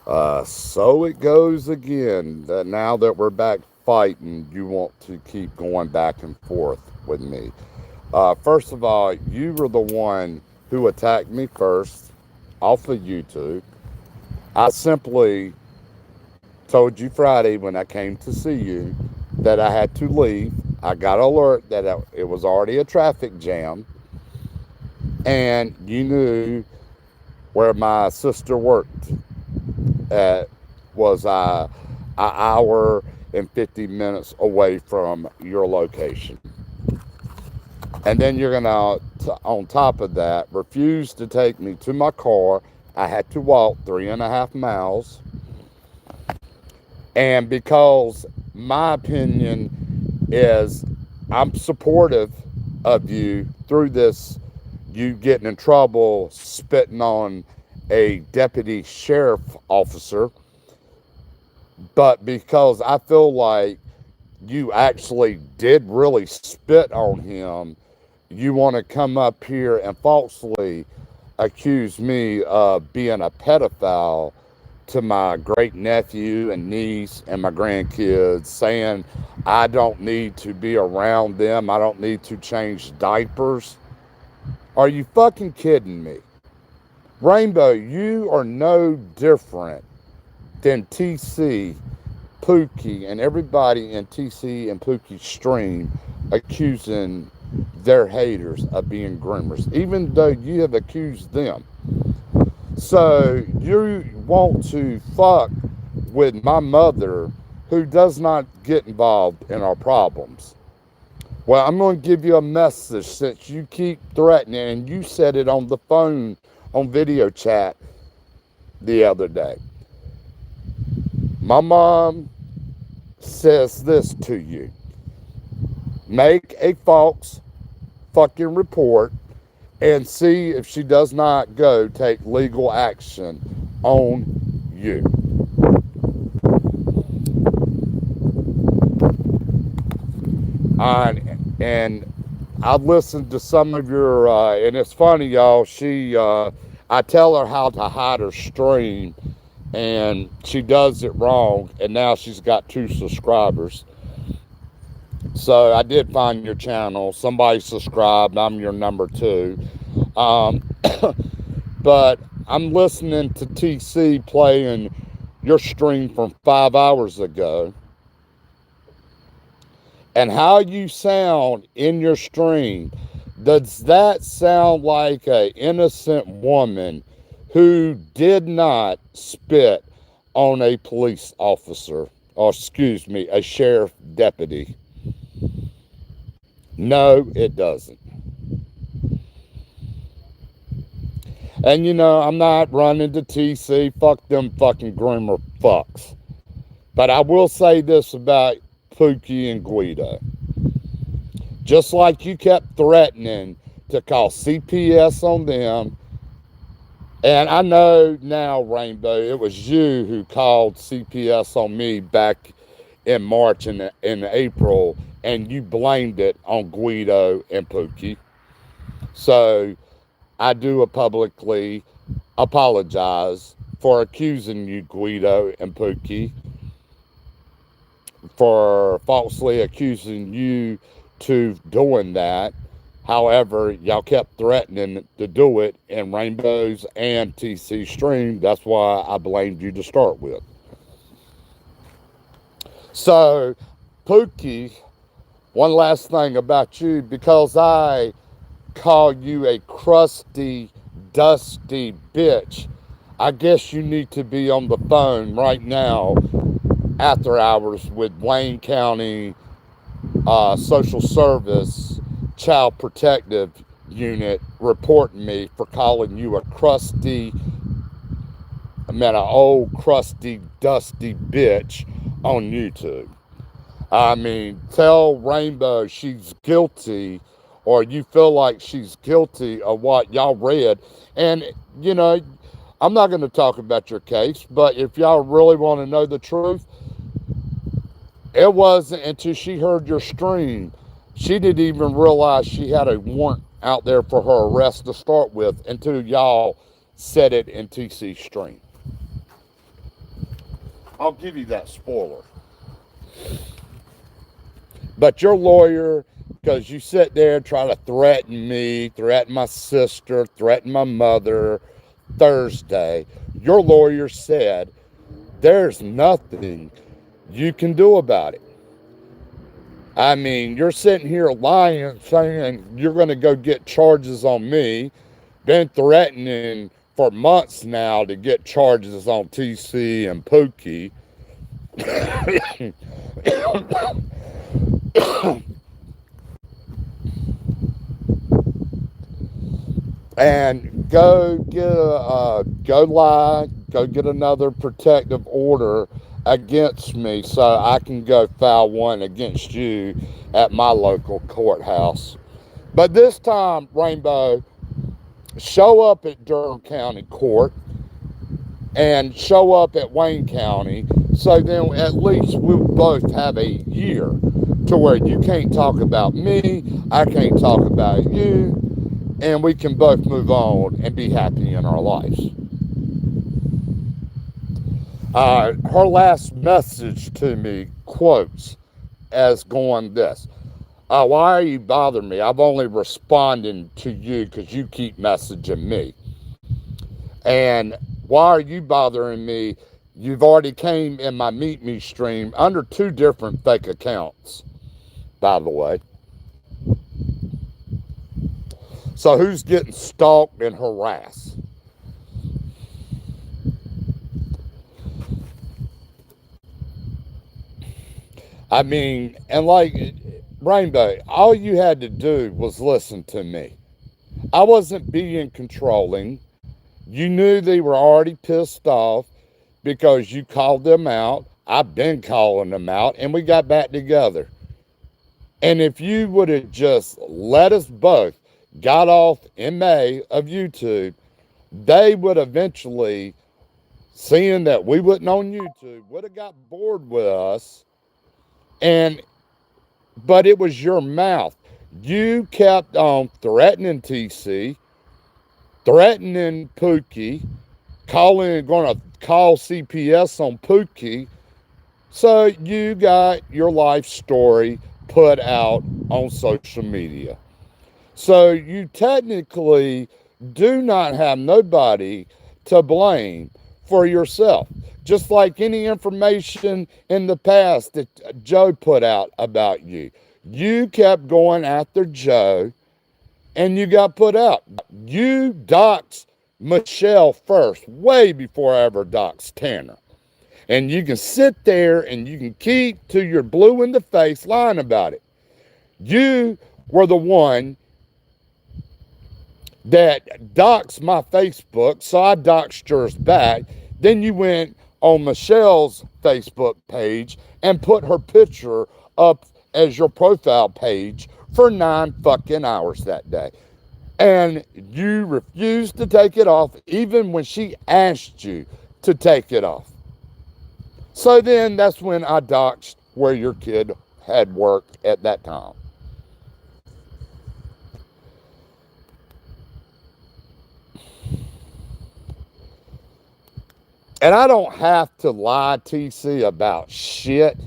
So it goes again. Now that we're back fighting, you want to keep going back and forth with me. First of all, you were the one who attacked me first off of YouTube. I simply told you Friday when I came to see you that I had to leave. I got alert that it was already a traffic jam, and you knew where my sister worked at was an hour and 50 minutes away from your location. And then you're going to, on top of that, refuse to take me to my car. I had to walk 3.5 miles. And because my opinion is I'm supportive of you through this, you getting in trouble spitting on a deputy sheriff officer, but because I feel like you actually did really spit on him, you want to come up here and falsely accuse me of being a pedophile to my great nephew and niece and my grandkids, saying I don't need to be around them, I don't need to change diapers. Are you fucking kidding me? Rainbow, you are no different than TC, Pookie, and everybody in TC and Pookie's stream accusing their haters of being groomers, even though you have accused them. So you want to fuck with my mother, who does not get involved in our problems. Well, I'm going to give you a message since you keep threatening, and you said it on the phone on video chat the other day. My mom says this to you: make a false fucking report and see if she does not go take legal action on you. And I've listened to some of your, and it's funny, y'all. I tell her how to hide her stream, and she does it wrong, and now she's got 2 subscribers. So I did find your channel. Somebody subscribed. I'm your number 2. Um, but I'm listening to TC playing your stream from 5 hours ago, and how you sound in your stream. Does that sound like an innocent woman who did not spit on a police officer, or excuse me, a sheriff deputy? No, it doesn't. And I'm not running to TC. Fuck them fucking groomer fucks. But I will say this about Pookie and Guido. Just like you kept threatening to call CPS on them, and I know now, Rainbow, it was you who called CPS on me back in March and in April, and you blamed it on Guido and Pookie. So I do publicly apologize for accusing you, Guido and Pookie, for falsely accusing you to doing that. However, y'all kept threatening to do it in Rainbows and TC Stream. That's why I blamed you to start with. So, Pookie, one last thing about you, because I call you a crusty, dusty bitch, I guess you need to be on the phone right now after hours with Wayne County Social Service Child Protective Unit reporting me for calling you a crusty, an old crusty, dusty bitch on YouTube. I mean, tell Rainbow she's guilty, or you feel like she's guilty of what y'all read. And, I'm not going to talk about your case, but if y'all really want to know the truth, it wasn't until she heard your stream, she didn't even realize she had a warrant out there for her arrest to start with until y'all said it in TC stream. I'll give you that spoiler. But your lawyer, because you sit there trying to threaten me, threaten my sister, threaten my mother Thursday, your lawyer said there's nothing you can do about it. I mean, you're sitting here lying, saying you're going to go get charges on me, been threatening for months now to get charges on TC and Pookie. And go get another protective order against me so I can go file one against you at my local courthouse. But this time, Rainbow, show up at Durham County Court and show up at Wayne County, so then at least we'll both have a year to where you can't talk about me, I can't talk about you, and we can both move on and be happy in our lives. Her last message to me quotes as going this: why are you bothering me? I've only responded to you because you keep messaging me. And why are you bothering me? You've already came in my Meet Me stream under 2 different fake accounts, by the way. So who's getting stalked and harassed? I mean, and like, Rainbow, all you had to do was listen to me. I wasn't being controlling. You knew they were already pissed off because you called them out. I've been calling them out, and we got back together. And if you would have just let us both got off in May of YouTube, they would eventually, seeing that we wasn't on YouTube, would have got bored with us. But it was your mouth. You kept on threatening TC, threatening Pookie, going to call CPS on Pookie. So you got your life story put out on social media. So you technically do not have nobody to blame for yourself. Just like any information in the past that Joe put out about you. You kept going after Joe and you got put out. You doxed Michelle first, way before I ever doxed Tanner. And you can sit there and you can keep to your blue in the face lying about it. You were the one that doxed my Facebook, so I doxed yours back. Then you went on Michelle's Facebook page and put her picture up as your profile page for 9 fucking hours that day. And you refused to take it off even when she asked you to take it off. So then that's when I doxed where your kid had worked at that time. And I don't have to lie, TC, about shit.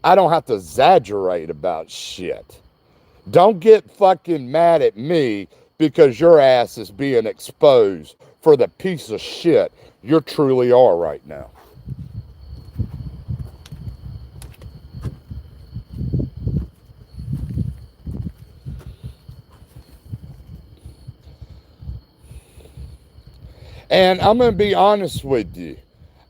I don't have to exaggerate about shit. Don't get fucking mad at me because your ass is being exposed for the piece of shit you truly are right now. And I'm going to be honest with you.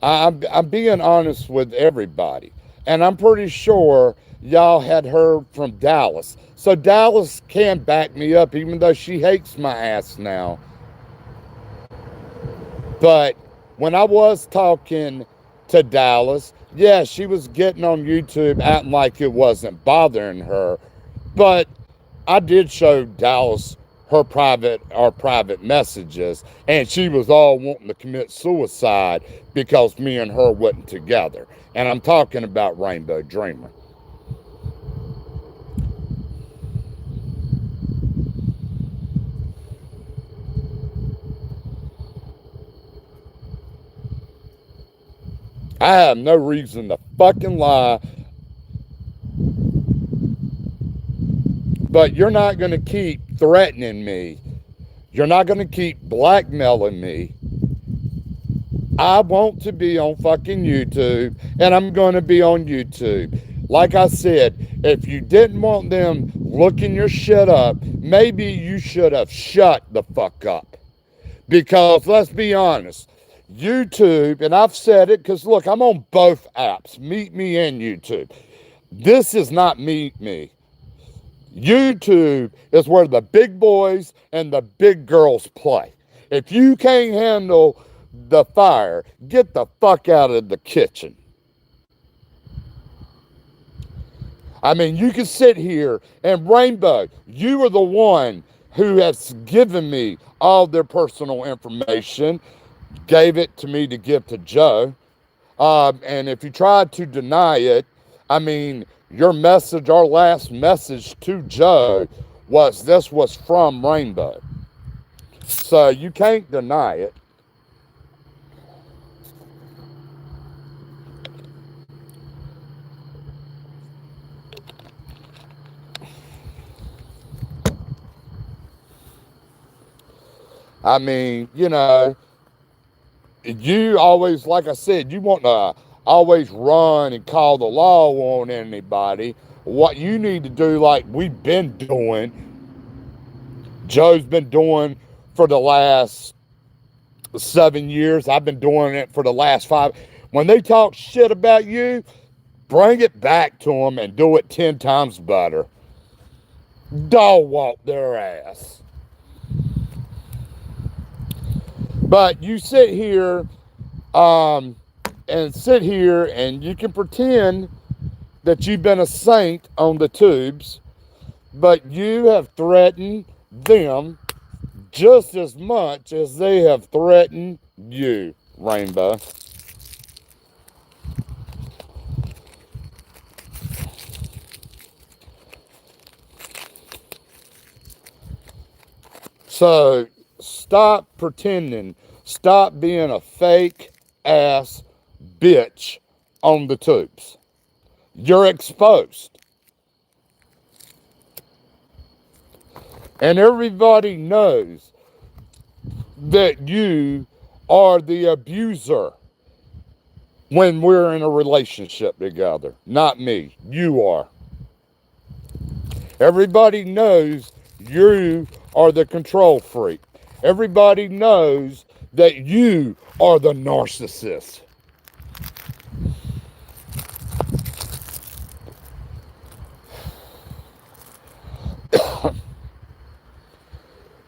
I'm being honest with everybody. And I'm pretty sure y'all had heard from Dallas. So Dallas can back me up, even though she hates my ass now. But when I was talking to Dallas, yeah, she was getting on YouTube acting like it wasn't bothering her. But I did show Dallas our private messages, and she was all wanting to commit suicide because me and her wasn't together. And I'm talking about Rainbow Dreamer. I have no reason to fucking lie, but you're not going to keep threatening me. You're not going to keep blackmailing me. I want to be on fucking YouTube, and I'm going to be on YouTube. Like I said, if you didn't want them looking your shit up, maybe you should have shut the fuck up. Because let's be honest, YouTube, and I've said it because look, I'm on both apps, Meet Me and YouTube. This is not Meet Me. YouTube is where the big boys and the big girls play. If you can't handle the fire, get the fuck out of the kitchen. I mean, you can sit here and Rainbow, you are the one who has given me all their personal information, gave it to me to give to Joe. And if you tried to deny it, I mean, your message, our last message to Joe was this was from Rainbow. So you can't deny it. I mean, you know, you always, like I said, you want to always run and call the law on anybody. What you need to do, like we've been doing, Joe's been doing for the last 7 years. I've been doing it for the last 5. When they talk shit about you, bring it back to them and do it 10 times better. Dog walk their ass. But you sit here and you can pretend that you've been a saint on the tubes, but you have threatened them just as much as they have threatened you, Rainbow. So stop pretending. Stop being a fake ass bitch on the tubes. You're exposed. And everybody knows that you are the abuser when we're in a relationship together. Not me. You are. Everybody knows you are the control freak. Everybody knows that you are the narcissist.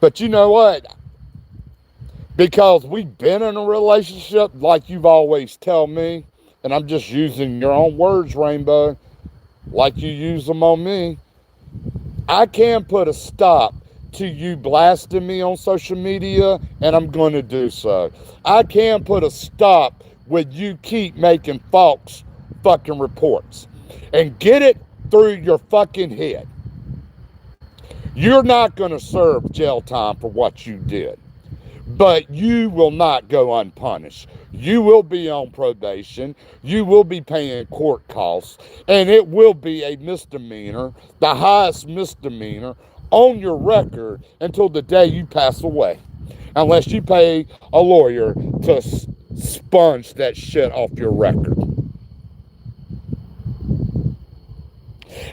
But you know what? Because we've been in a relationship like you've always told me, and I'm just using your own words, Rainbow, like you use them on me, I can put a stop to you blasting me on social media, and I'm going to do so. I can put a stop when you keep making false fucking reports. And get it through your fucking head. You're not going to serve jail time for what you did. But you will not go unpunished. You will be on probation. You will be paying court costs. And it will be a misdemeanor, the highest misdemeanor on your record until the day you pass away. Unless you pay a lawyer to sponge that shit off your record.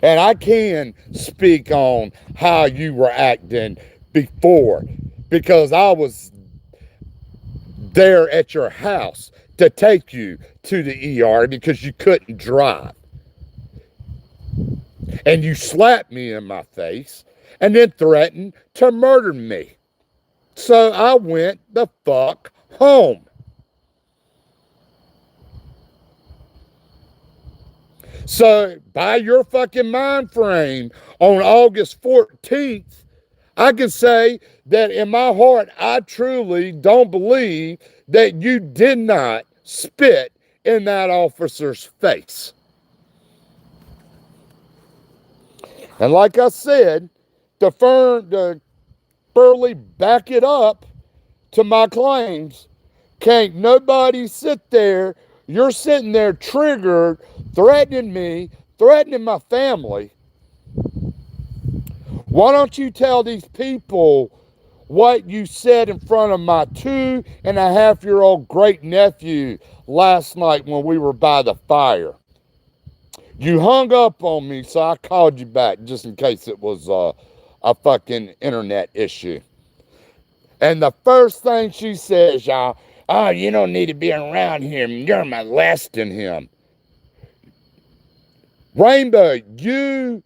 And I can speak on how you were acting before, because I was there at your house to take you to the ER because you couldn't drive. And you slapped me in my face and then threatened to murder me. So I went the fuck home. So by your fucking mind frame, on August 14th, I can say that in my heart, I truly don't believe that you did not spit in that officer's face. And like I said, to fairly back it up to my claims, can't nobody sit there you're sitting there triggered, threatening me, threatening my family. Why don't you tell these people what you said in front of my 2.5-year-old great nephew last night when we were by the fire? You hung up on me, so I called you back just in case it was a fucking internet issue. And the first thing she says, y'all, oh, you don't need to be around him. You're molesting him. Rainbow, you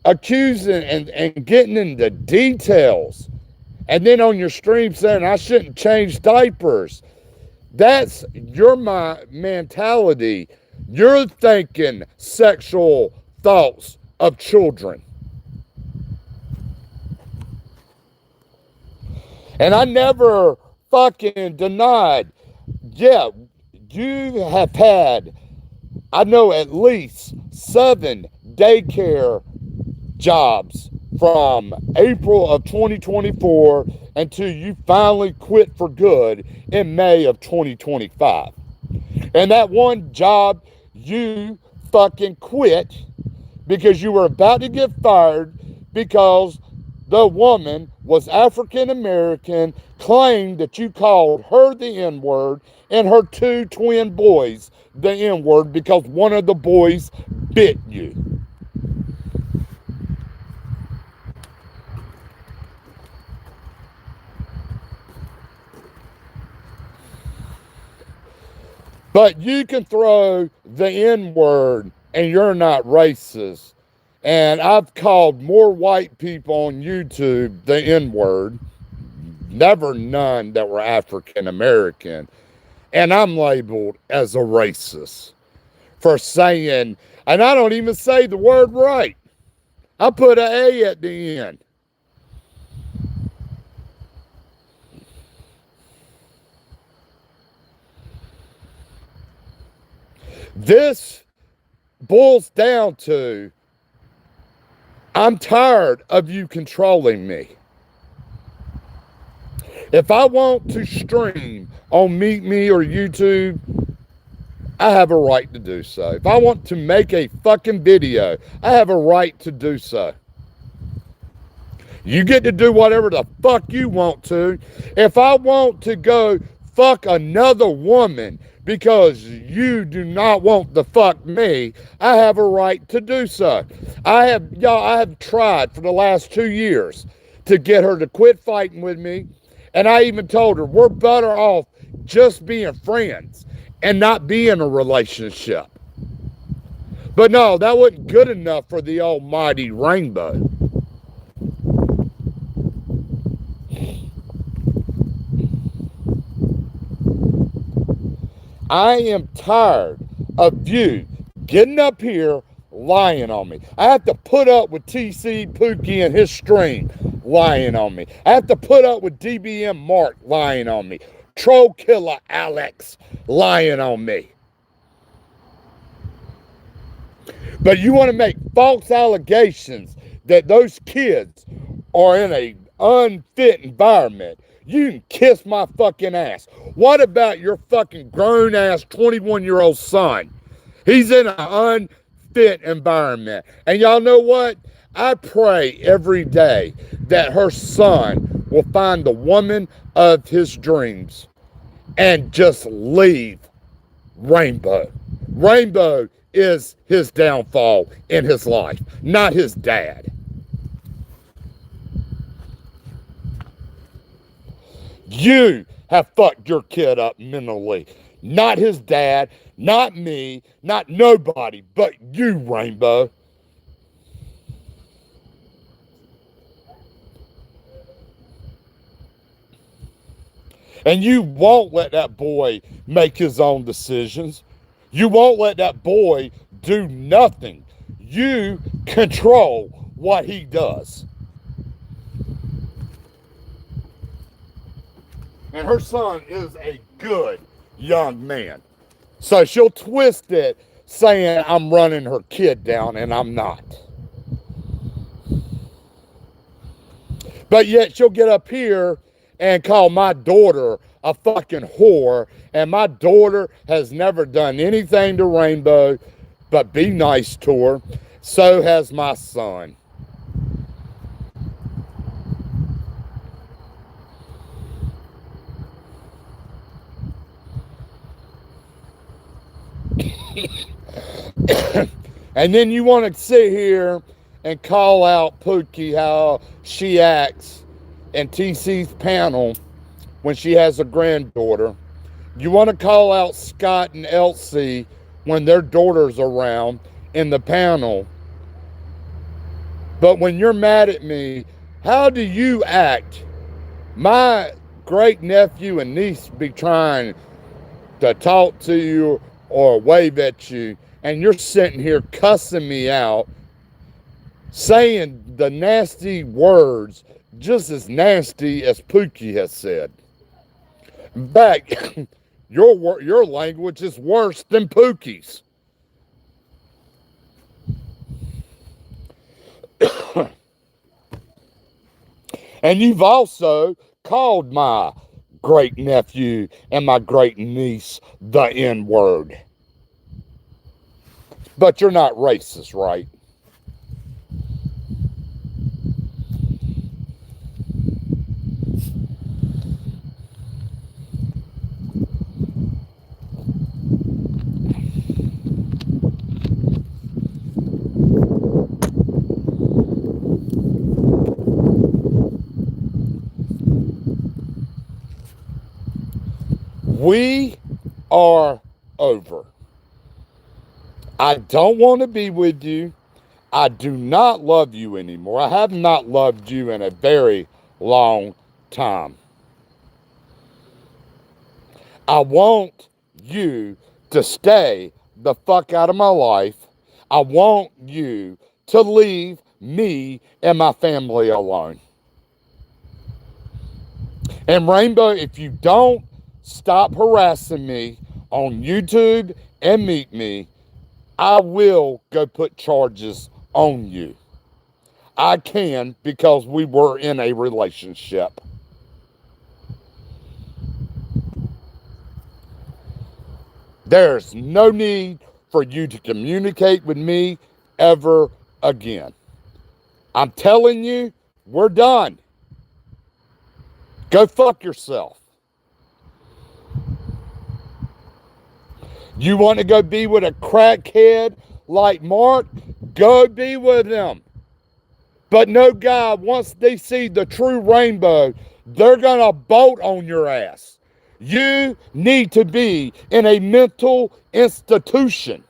accusing and getting into details. And then on your stream saying I shouldn't change diapers. That's your mentality. You're thinking sexual thoughts of children. And I never fucking denied, yeah, you have had, I know, at least 7 daycare jobs from April of 2024 until you finally quit for good in May of 2025. And that one job you fucking quit because you were about to get fired because the woman was African American, claimed that you called her the N-word and her 2 twin boys the N-word because one of the boys bit you. But you can throw the N-word and you're not racist. And I've called more white people on YouTube the N-word, never none that were African American. And I'm labeled as a racist for saying, and I don't even say the word right. I put an A at the end. This boils down to, I'm tired of you controlling me. If I want to stream on Meet Me or YouTube, I have a right to do so. If I want to make a fucking video, I have a right to do so. You get to do whatever the fuck you want to. If I want to go fuck another woman because you do not want to fuck me, I have a right to do so. I have tried for the last 2 years to get her to quit fighting with me. And I even told her we're better off just being friends and not be in a relationship. But no, that wasn't good enough for the almighty Rainbow. I am tired of you getting up here lying on me. I have to put up with TC Pookie and his stream lying on me. I have to put up with DBM Mark lying on me. Troll Killer Alex lying on me. But you want to make false allegations that those kids are in an unfit environment. You can kiss my fucking ass. What about your fucking grown-ass 21-year-old son? He's in an unfit environment. And y'all know what? I pray every day that her son will find the woman of his dreams and just leave Rainbow. Rainbow is his downfall in his life, not his dad. You have fucked your kid up mentally. Not his dad, not me, not nobody, but you, Rainbow. And you won't let that boy make his own decisions. You won't let that boy do nothing. You control what he does. And her son is a good young man. So she'll twist it saying I'm running her kid down, and I'm not. But yet she'll get up here and call my daughter a fucking whore, and my daughter has never done anything to Rainbow but be nice to her. So has my son. And then you want to sit here and call out Pookie how she acts in TC's panel when she has a granddaughter. You want to call out Scott and Elsie when their daughter's around in the panel. But when you're mad at me, how do you act? My great nephew and niece be trying to talk to you or wave at you, and you're sitting here cussing me out, saying the nasty words just as nasty as Pookie has said. In fact, your language is worse than Pookie's. And you've also called my great nephew and my great niece the N-word. But you're not racist, right? We are over. I don't want to be with you. I do not love you anymore. I have not loved you in a very long time. I want you to stay the fuck out of my life. I want you to leave me and my family alone. And Rainbow, if you don't stop harassing me on YouTube and Meet Me, I will go put charges on you. I can, because we were in a relationship. There's no need for you to communicate with me ever again. I'm telling you, we're done. Go fuck yourself. You want to go be with a crackhead like Mark? Go be with him. But no guy, once they see the true Rainbow, they're going to bolt on your ass. You need to be in a mental institution.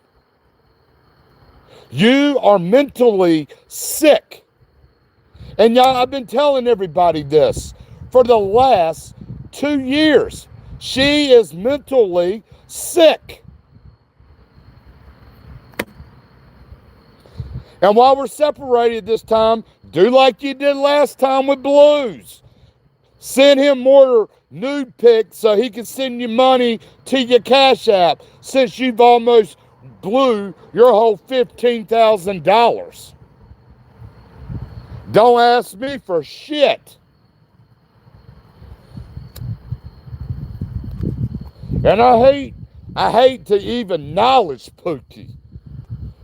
You are mentally sick. And y'all, I've been telling everybody this for the last 2 years. She is mentally sick. And while we're separated this time, do like you did last time with Blues. Send him more nude pics so he can send you money to your Cash App, since you've almost blew your whole $15,000. Don't ask me for shit. And I hate to even acknowledge Pookie.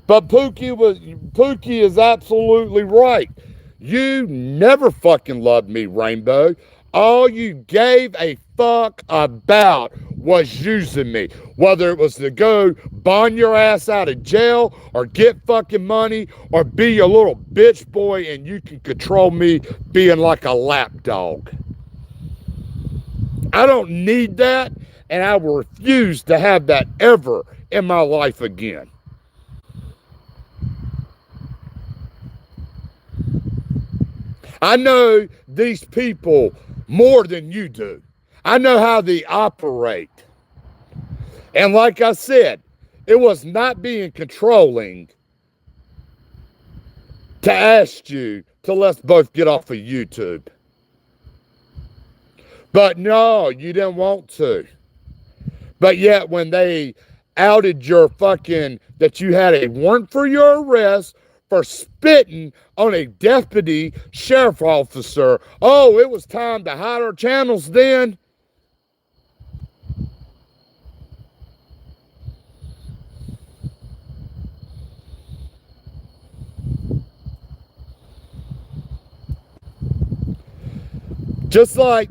But Pookie is absolutely right. You never fucking loved me, Rainbow. All you gave a fuck about was using me. Whether it was to go bond your ass out of jail, or get fucking money, or be a little bitch boy and you can control me being like a lapdog. I don't need that, and I will refuse to have that ever in my life again. I know these people more than you do. I know how they operate. And like I said, it was not being controlling to ask you to let's both get off of YouTube. But no, you didn't want to. But yet when they outed your that you had a warrant for your arrest for spitting on a deputy sheriff officer, oh, it was time to hide our channels then. Just like,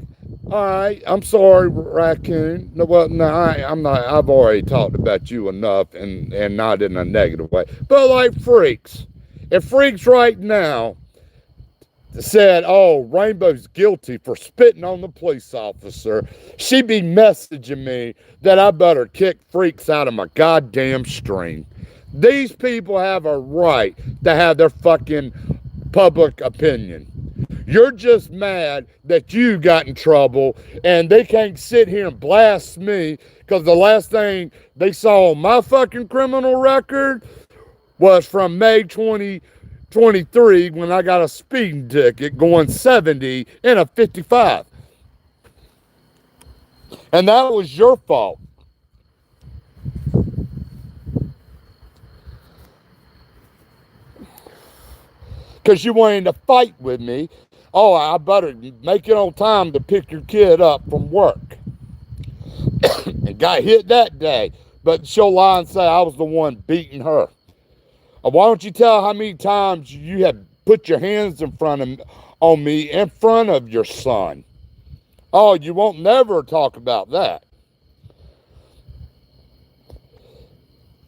all right, I'm sorry, Raccoon. No, well, no, I'm not. I've already talked about you enough, and not in a negative way. But like Freaks, if Freaks right now said, "Oh, Rainbow's guilty for spitting on the police officer," she'd be messaging me that I better kick Freaks out of my goddamn stream. These people have a right to have their fucking public opinion. You're just mad that you got in trouble and they can't sit here and blast me because the last thing they saw on my fucking criminal record was from May 2023 when I got a speeding ticket going 70 in a 55. And that was your fault. Because you wanted to fight with me. Oh, I better make it on time to pick your kid up from work. And got hit that day. But she'll lie and say I was the one beating her. Why don't you tell how many times you have put your hands in front of on me in front of your son? Oh, you won't never talk about that.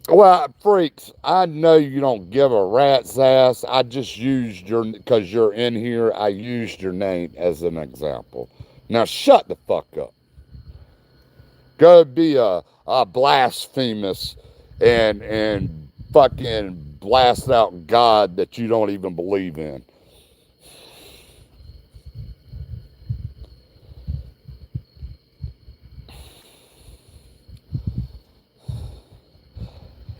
Well, Freaks, I know you don't give a rat's ass. I just used because you're in here, I used your name as an example. Now shut the fuck up. Go be a blasphemous and fucking blast out God that you don't even believe in.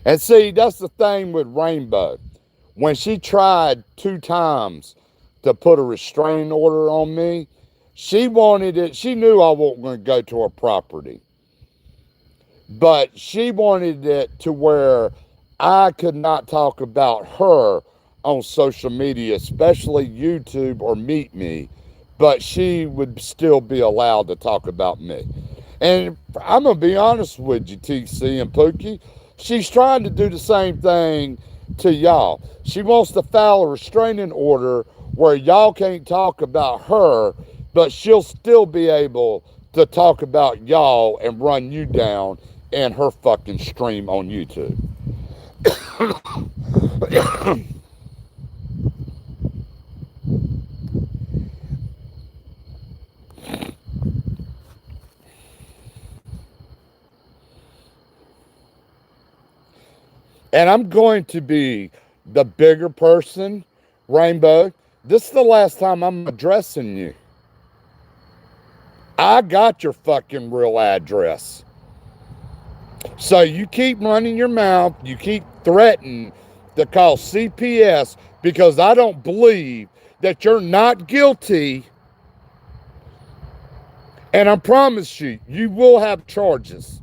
And see, that's the thing with Rainbow. When she tried 2 times to put a restraining order on me, she wanted it. She knew I wasn't going to go to her property. But she wanted it to where I could not talk about her on social media, especially YouTube or Meet Me, but she would still be allowed to talk about me. And I'm going to be honest with you, TC and Pookie. She's trying to do the same thing to y'all. She wants to file a restraining order where y'all can't talk about her, but she'll still be able to talk about y'all and run you down in her fucking stream on YouTube. And I'm going to be the bigger person, Rainbow. This is the last time I'm addressing you. I got your fucking real address. So you keep running your mouth, you keep threatening to call CPS because I don't believe that you're not guilty. And I promise you, you will have charges.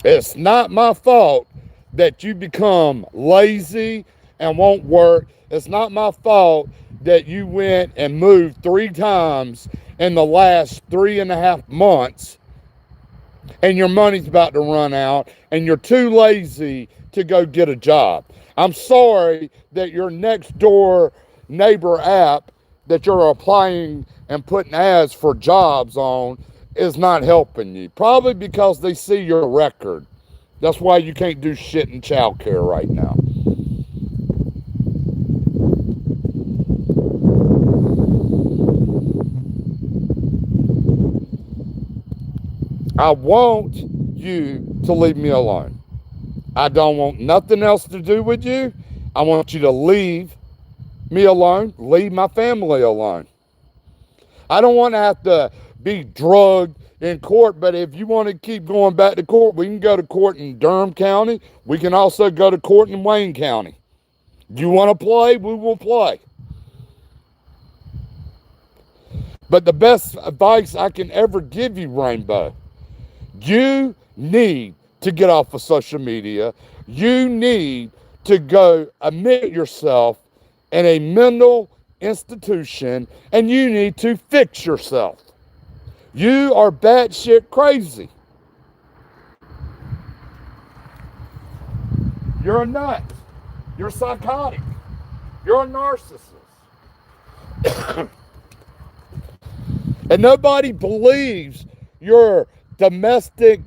It's not my fault that you become lazy and won't work. It's not my fault that you went and moved 3 times in the last 3.5 months and your money's about to run out and you're too lazy to go get a job. I'm sorry that your next door neighbor app that you're applying and putting ads for jobs on is not helping you. Probably because they see your record. That's why you can't do shit in childcare right now. I want you to leave me alone. I don't want nothing else to do with you. I want you to leave me alone. Leave my family alone. I don't want to have to be drugged in court, but if you want to keep going back to court, we can go to court in Durham County. We can also go to court in Wayne County. You want to play? We will play. But the best advice I can ever give you, Rainbow, you need to get off of social media. You need to go admit yourself in a mental institution, and you need to fix yourself. You are batshit crazy. You're a nut. You're psychotic. You're a narcissist. And nobody believes your domestic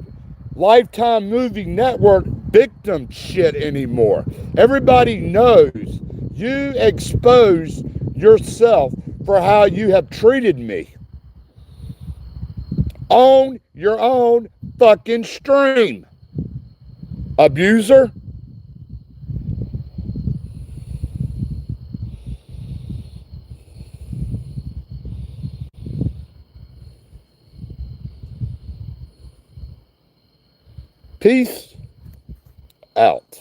Lifetime Movie Network victim shit anymore. Everybody knows you expose yourself for how you have treated me on your own fucking stream. Abuser. Peace out.